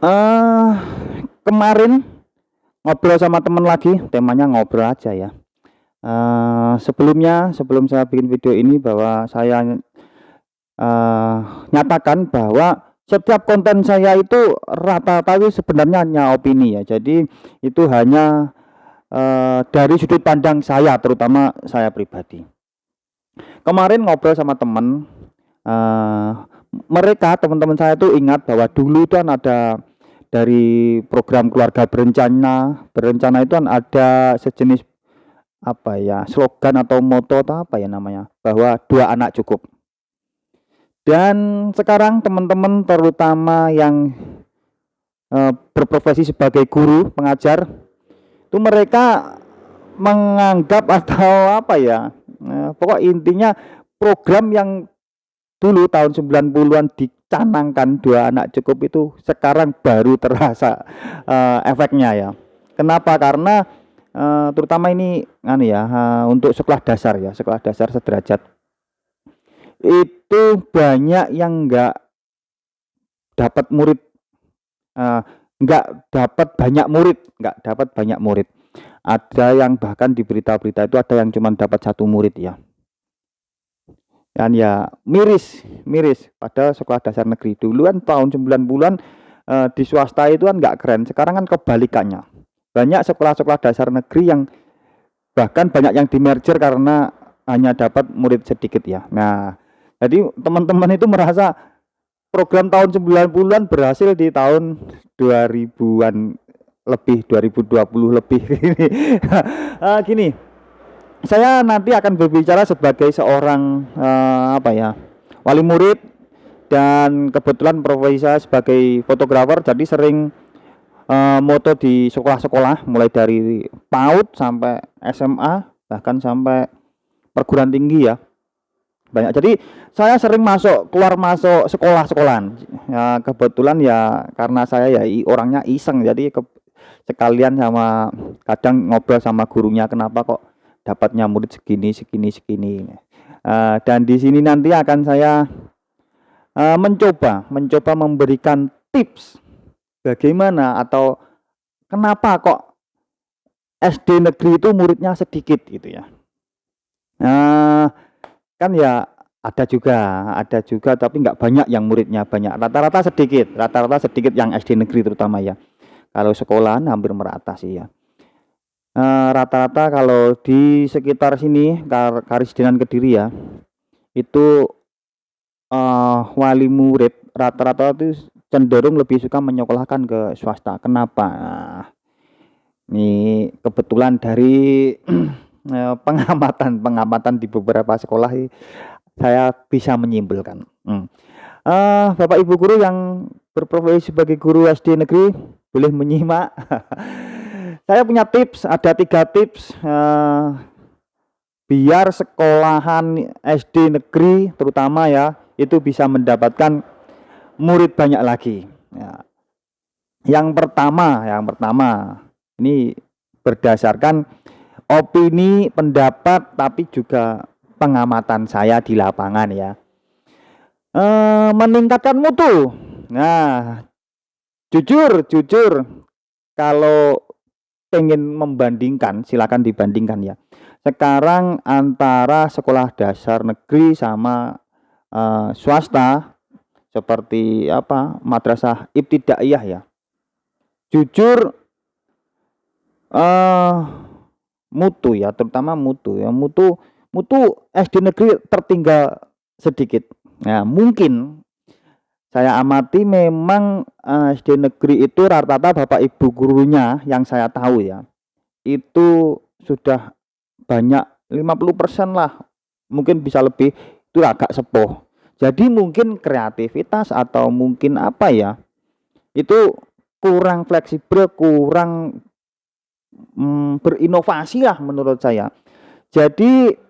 Eee, Kemarin ngobrol sama temen lagi, temanya ngobrol aja ya. Sebelum saya bikin video ini bahwa saya, eee, nyatakan bahwa setiap konten saya itu rata-rata itu sebenarnya hanya opini ya. Jadi itu hanya, dari sudut pandang saya, terutama saya pribadi. Kemarin ngobrol sama temen, eee, mereka teman-teman saya tuh ingat bahwa dulu itu kan ada dari program keluarga berencana berencana itu kan ada sejenis, apa ya, slogan atau moto atau apa ya namanya, bahwa 2 anak cukup. Dan sekarang teman-teman terutama yang, berprofesi sebagai guru, pengajar, itu mereka menganggap atau apa ya, pokok intinya program yang dulu tahun 90-an dicanangkan 2 anak cukup itu sekarang baru terasa, efeknya ya. Kenapa? Karena, terutama ini anu ya, untuk sekolah dasar ya, sekolah dasar sederajat. Itu banyak yang dapat murid, eee, nggak dapat banyak murid. Ada yang bahkan di berita-berita itu ada yang cuma dapat 1 murid ya. Dan ya miris miris, padahal sekolah dasar negeri. Dulu kan tahun 90-an, di swasta itu kan nggak keren, sekarang kan kebalikannya. Banyak sekolah-sekolah dasar negeri yang bahkan banyak yang di-merger karena hanya dapat murid sedikit ya. Nah, jadi teman-teman itu merasa program tahun 90-an berhasil di tahun 2000-an lebih, 2020 lebih. Gini, saya nanti akan berbicara sebagai seorang, apa ya, wali murid dan kebetulan profesi saya sebagai fotografer, jadi sering, moto di sekolah-sekolah mulai dari PAUD sampai SMA, bahkan sampai perguruan tinggi ya, banyak. Jadi saya sering keluar masuk sekolah-sekolahan. Ya kebetulan ya karena saya ya orangnya iseng, jadi sekalian sama kadang ngobrol sama gurunya, kenapa kok dapatnya murid segini segini segini. Dan di sini nanti akan saya, mencoba memberikan tips bagaimana atau kenapa kok SD negeri itu muridnya sedikit gitu ya. Eee, Kan ya ada juga tapi nggak banyak yang muridnya banyak, rata-rata sedikit yang SD negeri terutama ya. Kalau sekolahan hampir merata sih ya. Rata-rata kalau di sekitar sini Karisidenan Kediri ya, itu, wali murid rata-rata itu cenderung lebih suka menyekolahkan ke swasta. Kenapa? Nah, ini kebetulan dari, pengamatan di beberapa sekolah saya bisa menyimpulkan. Bapak Ibu guru yang berprofesi sebagai guru SD negeri boleh menyimak. Saya punya tips, ada 3 tips, biar sekolahan SD negeri terutama ya, itu bisa mendapatkan murid banyak lagi. Ya, yang pertama, ini berdasarkan opini, pendapat, tapi juga pengamatan saya di lapangan ya. Meningkatkan mutu. Nah, jujur kalau pengen membandingkan, silakan dibandingkan ya. Sekarang antara sekolah dasar negeri sama, swasta seperti apa, madrasah ibtidaiyah ya. Jujur, eee, mutu ya, terutama mutu ya, mutu mutu SD negeri tertinggal sedikit. Nah, mungkin saya amati memang, SD negeri itu rata-rata bapak ibu gurunya yang saya tahu ya, itu sudah banyak 50% lah, mungkin bisa lebih, itu agak sepuh. Jadi mungkin kreativitas atau mungkin apa ya, itu kurang fleksibel, kurang, berinovasi lah menurut saya. Jadi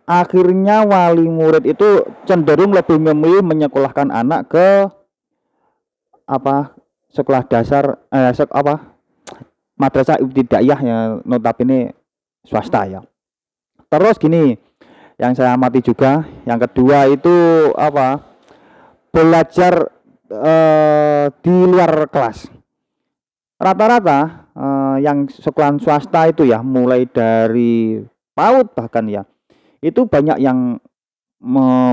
akhirnya wali murid itu cenderung lebih memilih menyekolahkan anak ke apa, sekolah dasar, madrasah ibtidaiyah yang notabene swasta ya. Terus gini, yang saya amati juga, yang kedua itu apa, belajar di luar kelas. Rata-rata yang sekolahan swasta itu ya, mulai dari PAUD bahkan ya, itu banyak yang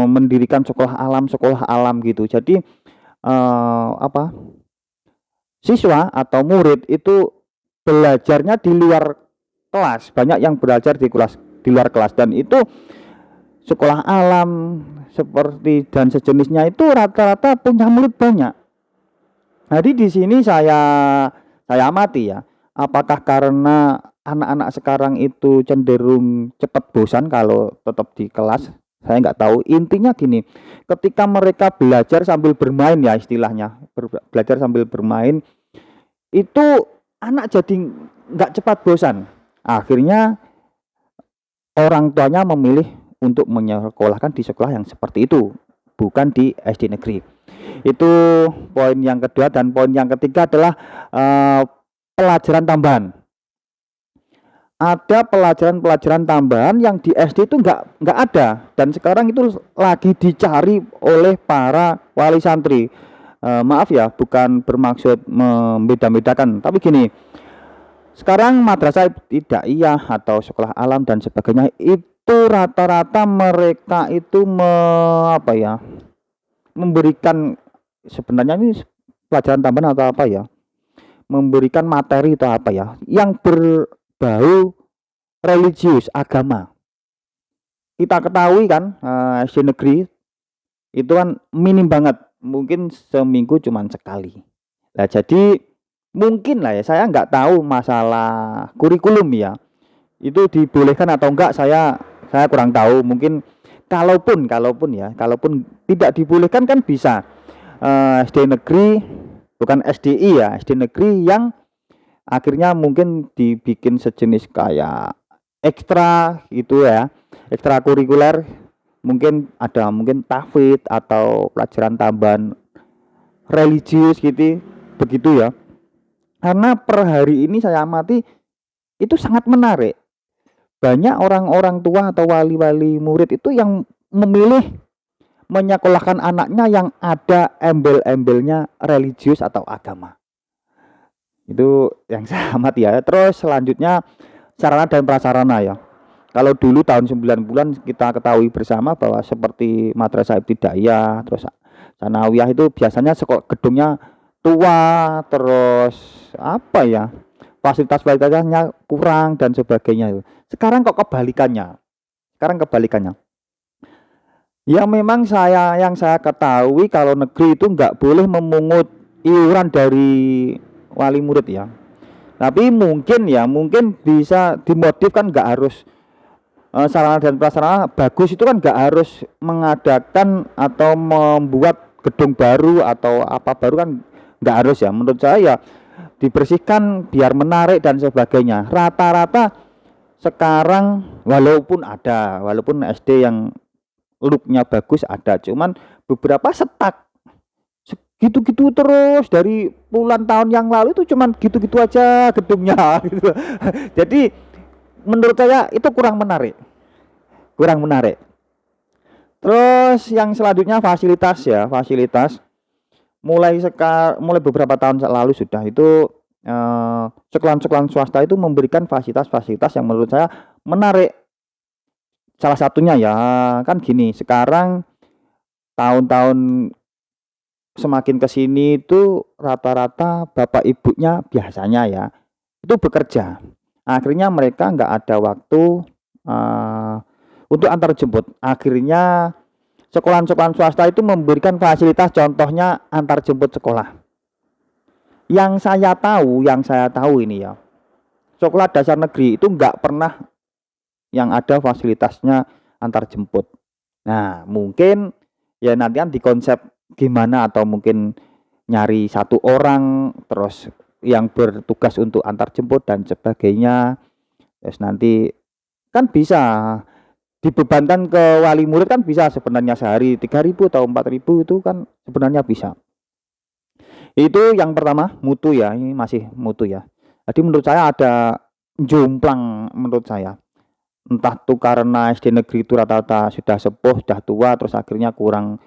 mendirikan sekolah alam gitu. Jadi siswa atau murid itu belajarnya di luar kelas, banyak yang belajar di luar kelas, dan itu sekolah alam seperti dan sejenisnya itu rata-rata punya murid banyak. Jadi di sini saya amati ya, apakah karena anak-anak sekarang itu cenderung cepat bosan kalau tetap di kelas? Saya nggak tahu. Intinya gini, ketika mereka belajar sambil bermain ya istilahnya, belajar sambil bermain, itu anak jadi nggak cepat bosan. Akhirnya orang tuanya memilih untuk menyekolahkan di sekolah yang seperti itu, bukan di SD negeri. Itu poin yang kedua, dan poin yang ketiga adalah pelajaran tambahan. Ada pelajaran tambahan yang di SD itu nggak ada, dan sekarang itu lagi dicari oleh para wali santri. Maaf ya, bukan bermaksud membeda-bedakan, tapi gini, sekarang madrasah ibtidaiyah atau sekolah alam dan sebagainya itu rata-rata mereka itu memberikan, sebenarnya ini pelajaran tambahan atau apa ya, memberikan materi atau apa ya yang berbau religius, agama. Kita ketahui kan SD negeri itu kan minim banget, mungkin seminggu cuman sekali. Nah jadi mungkin lah ya, saya nggak tahu masalah kurikulum ya, itu dibolehkan atau enggak, saya kurang tahu. Mungkin kalaupun tidak dibolehkan kan bisa SD negeri, bukan SDI ya, SD negeri yang akhirnya mungkin dibikin sejenis kayak ekstra gitu ya, ekstra kurikuler, mungkin ada tahfidz atau pelajaran tambahan religius gitu, begitu ya. Karena per hari ini saya amati itu sangat menarik. Banyak orang-orang tua atau wali-wali murid itu yang memilih menyekolahkan anaknya yang ada embel-embelnya religius atau agama. Itu yang saya amati ya. Terus selanjutnya sarana dan prasarana ya. Kalau dulu tahun 90-an kita ketahui bersama bahwa seperti madrasah ibtidaiyah, terus sanawiyah itu biasanya gedungnya tua, terus fasilitasnya kurang dan sebagainya. Sekarang kebalikannya. Ya memang yang saya ketahui kalau negeri itu nggak boleh memungut iuran dari wali murid ya. Tapi mungkin bisa dimodif, kan nggak harus sarana dan prasarana bagus itu kan nggak harus mengadakan atau membuat gedung baru atau apa baru, kan nggak harus ya. Menurut saya dibersihkan biar menarik dan sebagainya. Rata-rata sekarang walaupun SD yang looknya bagus ada, cuman beberapa setak gitu-gitu terus dari puluhan tahun yang lalu, itu cuman gitu-gitu aja gedungnya gitu. Jadi menurut saya itu kurang menarik. Terus yang selanjutnya fasilitas ya, mulai beberapa tahun lalu sudah itu sekolah-sekolah swasta itu memberikan fasilitas yang menurut saya menarik. Salah satunya ya kan gini, sekarang tahun-tahun semakin kesini itu rata-rata bapak ibunya biasanya ya itu bekerja, akhirnya mereka nggak ada waktu untuk antar jemput. Akhirnya sekolah-sekolah swasta itu memberikan fasilitas, contohnya antar jemput sekolah. Yang saya tahu ini ya, sekolah dasar negeri itu nggak pernah yang ada fasilitasnya antar jemput. Nah mungkin ya nanti kan dikonsep gimana, atau mungkin nyari satu orang terus yang bertugas untuk antar jemput dan sebagainya. Terus nanti kan bisa dibebankan ke wali murid, kan bisa sebenarnya sehari 3.000 atau 4.000 itu kan sebenarnya bisa. Itu yang pertama, mutu ya, ini masih mutu ya. Jadi menurut saya ada jomplang menurut saya. Entah tuh karena SD negeri itu rata-rata sudah sepuh, sudah tua, terus akhirnya kurang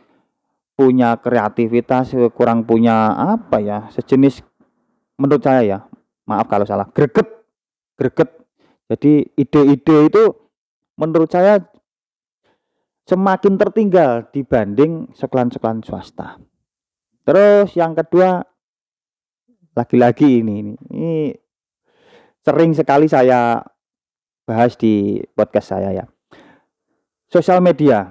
punya kreativitas, kurang punya apa ya, sejenis menurut saya ya, maaf kalau salah, greget greget. Jadi ide-ide itu menurut saya semakin tertinggal dibanding sekolahan-sekolahan swasta. Terus yang kedua, lagi-lagi ini sering sekali saya bahas di podcast saya ya. Sosial media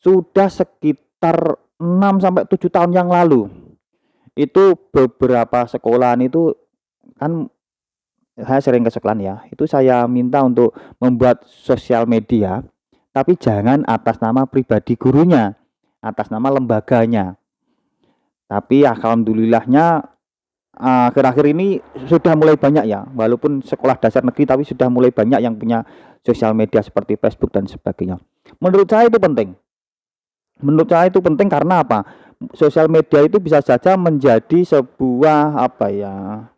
sudah sekitar 6 sampai 7 tahun yang lalu. Itu beberapa sekolahan itu kan saya sering ke sekolahan ya. Itu saya minta untuk membuat sosial media, tapi jangan atas nama pribadi gurunya, atas nama lembaganya. Tapi alhamdulillahnya akhir-akhir ini sudah mulai banyak ya, walaupun sekolah dasar negeri tapi sudah mulai banyak yang punya sosial media seperti Facebook dan sebagainya. Menurut saya itu penting. Menurut saya itu penting karena apa? Sosial media itu bisa saja menjadi sebuah apa ya?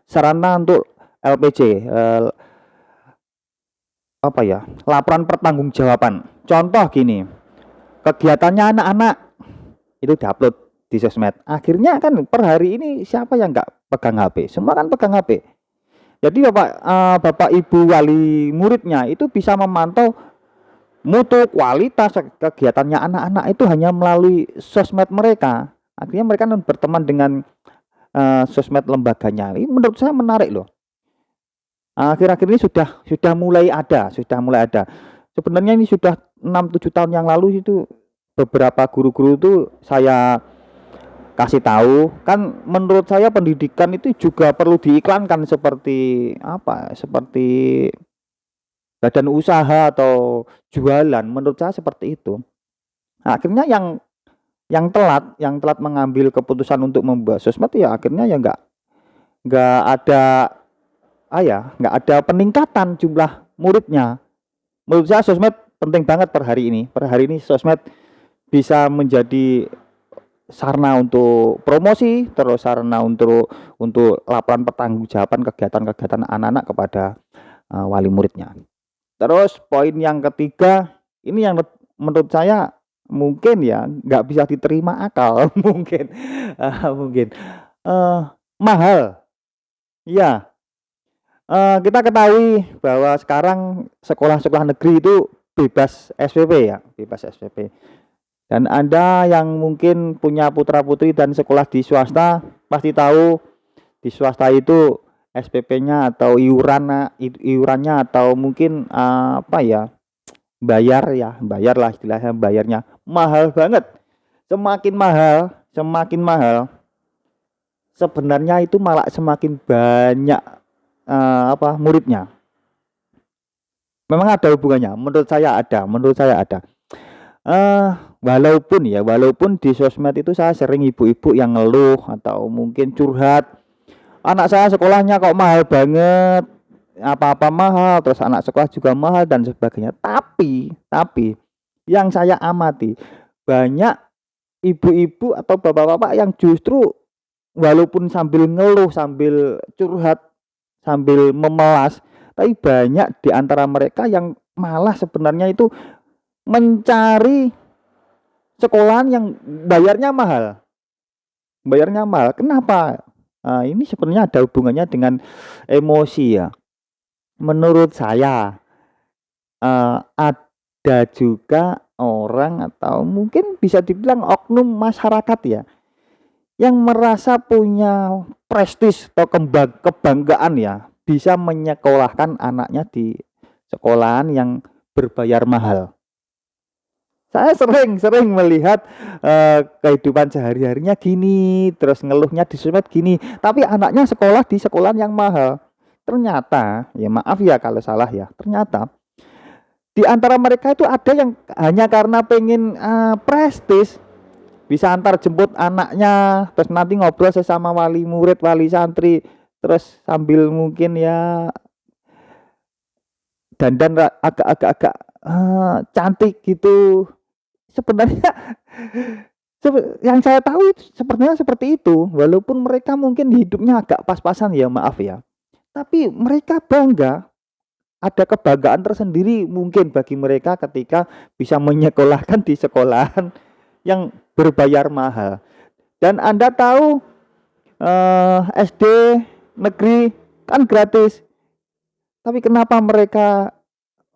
Sarana untuk LPJ, apa ya? Laporan pertanggungjawaban. Contoh gini, kegiatannya anak-anak itu diupload di sosmed. Akhirnya kan per hari ini siapa yang nggak pegang HP? Semua kan pegang HP. Jadi bapak ibu wali muridnya itu bisa memantau mutu kualitas kegiatannya anak-anak itu hanya melalui sosmed mereka. Akhirnya mereka berteman dengan sosmed lembaganya. Ini menurut saya menarik loh. Akhir-akhir ini sudah mulai ada. Sebenarnya ini sudah 6-7 tahun yang lalu itu beberapa guru-guru itu saya kasih tahu, kan menurut saya pendidikan itu juga perlu diiklankan seperti apa? Seperti badan usaha atau jualan, menurut saya seperti itu. Akhirnya yang telat mengambil keputusan untuk membuat sosmed ya akhirnya ya nggak ada nggak ada peningkatan jumlah muridnya. Menurut saya sosmed penting banget per hari ini. Per hari ini sosmed bisa menjadi sarana untuk promosi, terus sarana untuk laporan pertanggungjawaban kegiatan-kegiatan anak-anak kepada wali muridnya. Terus poin yang ketiga, ini yang menurut saya mungkin ya nggak bisa diterima akal, mungkin mahal. Ya, kita ketahui bahwa sekarang sekolah-sekolah negeri itu bebas SPP ya, bebas SPP. Dan Anda yang mungkin punya putra-putri dan sekolah di swasta pasti tahu di swasta itu SPP-nya atau iurannya atau mungkin bayar lah istilahnya, bayarnya mahal banget. Semakin mahal sebenarnya itu malah semakin banyak muridnya. Memang ada hubungannya, menurut saya ada. Walaupun di sosmed itu saya sering ibu-ibu yang ngeluh atau mungkin curhat, anak saya sekolahnya kok mahal banget, apa-apa mahal, terus anak sekolah juga mahal dan sebagainya. Tapi yang saya amati banyak ibu-ibu atau bapak-bapak yang justru walaupun sambil ngeluh, sambil curhat, sambil memelas, tapi banyak di antara mereka yang malah sebenarnya itu mencari sekolahan yang bayarnya mahal. Kenapa? Ini sebenarnya ada hubungannya dengan emosi ya. Menurut saya ada juga orang atau mungkin bisa dibilang oknum masyarakat ya, yang merasa punya prestis atau kebanggaan ya, bisa menyekolahkan anaknya di sekolahan yang berbayar mahal. Saya sering melihat kehidupan sehari-harinya gini, terus ngeluhnya di sosmed gini, tapi anaknya sekolah di sekolahan yang mahal. Ternyata, ya maaf ya kalau salah ya, ternyata di antara mereka itu ada yang hanya karena pengen prestis, bisa antar jemput anaknya, terus nanti ngobrol sesama wali murid, wali santri, terus sambil mungkin ya dandan agak cantik gitu. Sebenarnya yang saya tahu sebenarnya seperti itu, walaupun mereka mungkin hidupnya agak pas-pasan ya, maaf ya. Tapi mereka bangga ada kebanggaan tersendiri mungkin bagi mereka ketika bisa menyekolahkan di sekolahan yang berbayar mahal. Dan Anda tahu SD negeri kan gratis, tapi kenapa mereka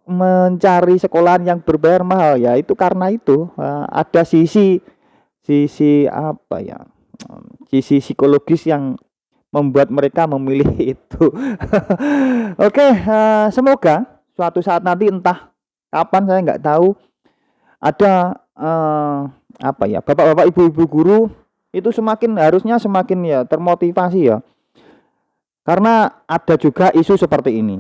mencari sekolahan yang berbayar mahal? Ya itu karena itu ada sisi apa ya, sisi psikologis yang membuat mereka memilih itu. Oke, semoga suatu saat nanti entah kapan saya nggak tahu ada apa ya, bapak-bapak ibu-ibu guru itu harusnya semakin ya termotivasi ya, karena ada juga isu seperti ini.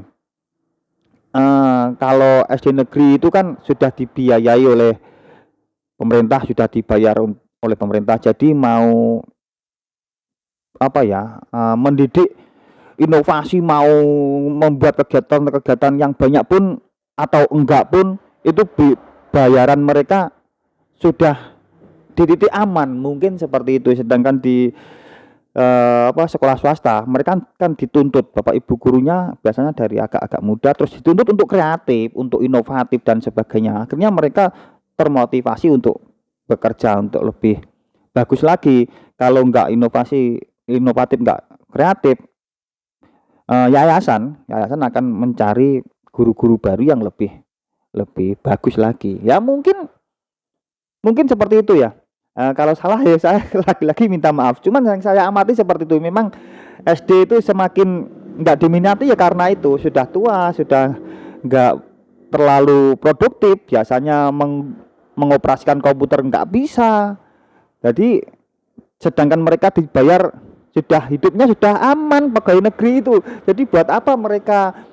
Kalau SD negeri itu kan sudah dibiayai oleh pemerintah, sudah dibayar oleh pemerintah, jadi mau apa ya, mendidik inovasi, mau membuat kegiatan-kegiatan yang banyak pun atau enggak pun itu bayaran mereka sudah di titik aman, mungkin seperti itu. Sedangkan di sekolah swasta mereka kan dituntut, bapak ibu gurunya biasanya dari agak-agak muda, terus dituntut untuk kreatif, untuk inovatif dan sebagainya. Akhirnya mereka termotivasi untuk bekerja untuk lebih bagus lagi. Kalau enggak inovatif, enggak kreatif, yayasan akan mencari guru-guru baru yang lebih bagus lagi. Ya mungkin seperti itu ya. Kalau salah ya saya lagi-lagi minta maaf. Cuman yang saya amati seperti itu. Memang SD itu semakin nggak diminati ya karena itu sudah tua, sudah nggak terlalu produktif. Biasanya mengoperasikan komputer nggak bisa. Jadi sedangkan mereka dibayar, sudah hidupnya sudah aman, pegawai negeri itu. Jadi buat apa mereka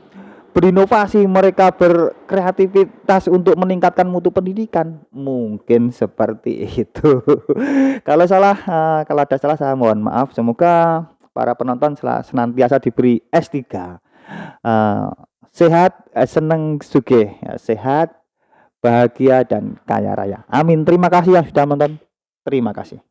berinovasi, mereka berkreativitas untuk meningkatkan mutu pendidikan? Mungkin seperti itu. Kalau ada salah saya mohon maaf. Semoga para penonton senantiasa diberi S3, sehat, seneng sugih, sehat, bahagia dan kaya raya. Amin. Terima kasih yang sudah menonton. Terima kasih.